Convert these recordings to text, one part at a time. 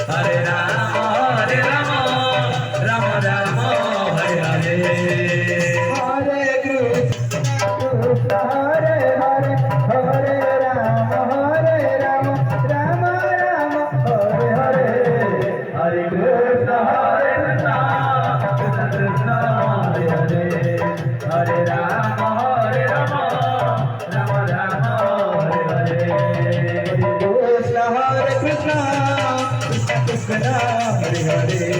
Hare Rama, Rama Rama, Hare Hare. Hare Krishna, Hare Hare, Hare Rama, Rama Rama, Hare Hare. Hare Krishna, Krishna Krishna, Hare Hare. Hare Rama, Rama Rama, Hare Hare. Krishna, Hare Krishna, Krishna Krishna, Hare Hare,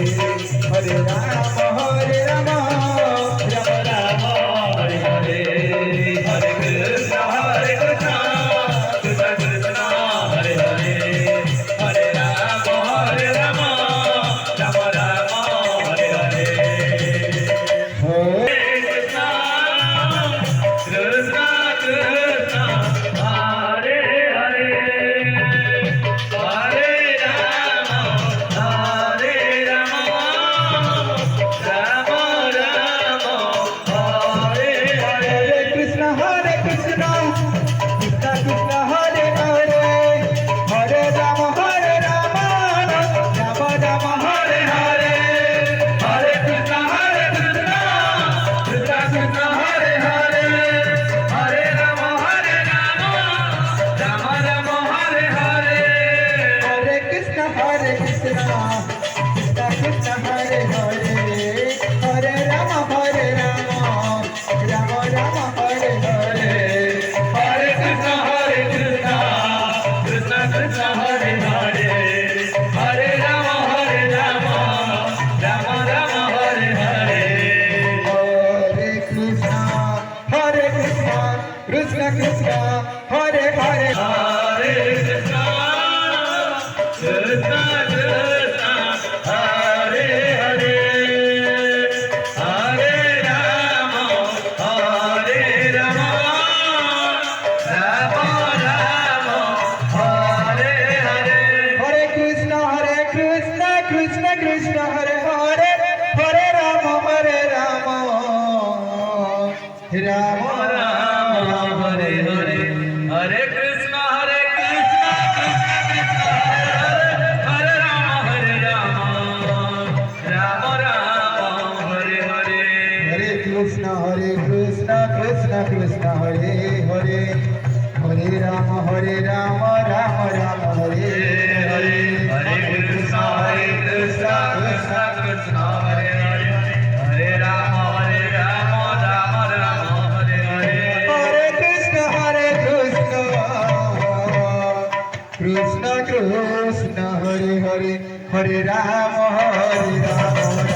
Hare Rama, Rama Rama Hare Hare. Hare Krishna, Krishna Krishna, Hare Hare. Hare Rama, Rama Rama, Hare Hare. Hare Krishna, Krishna Krishna, Hare Hare. Hare Rama, Rama Rama, Hare Hare. Krishna, Hare Krishna, Krishna Krishna, Hare Hare, Hare Rama, Rama Rama, Hare Hare. Hare Krishna, Krishna Krishna, Hare Hare. Hare Rama, Rama Rama, Hare Hare. Hare Krishna, Krishna Krishna, Hare Hare, Hare Rama, Rama Rama, Hare Hare. Hare Krishna, Krishna Krishna, Hare Hare. Hare Rama, Rama Rama, Hare Hare. Hare Krishna, Krishna Krishna, Hare Hare. Hare Krishna, Krishna Krishna, Hare Hare. Hare Rama, Rama Rama, Hare Hare. Hare Krishna, Krishna Krishna, Hare Hare, Hare Rama, Rama Rama Hare Hare. Hare Krishna, Krishna Krishna, Hare Rama, Rama Rama, Hare Hare. Hare Krishna, Krishna Krishna, Hare Hare, Hare Rama, Rama Rama, Hare Hare. Hare Krishna, Krishna Krishna, Hare Hare. Hare Rama, Rama Rama, Hare Hare. Hare Krishna, Krishna Krishna, Hare Hare, Hare Rama, Rama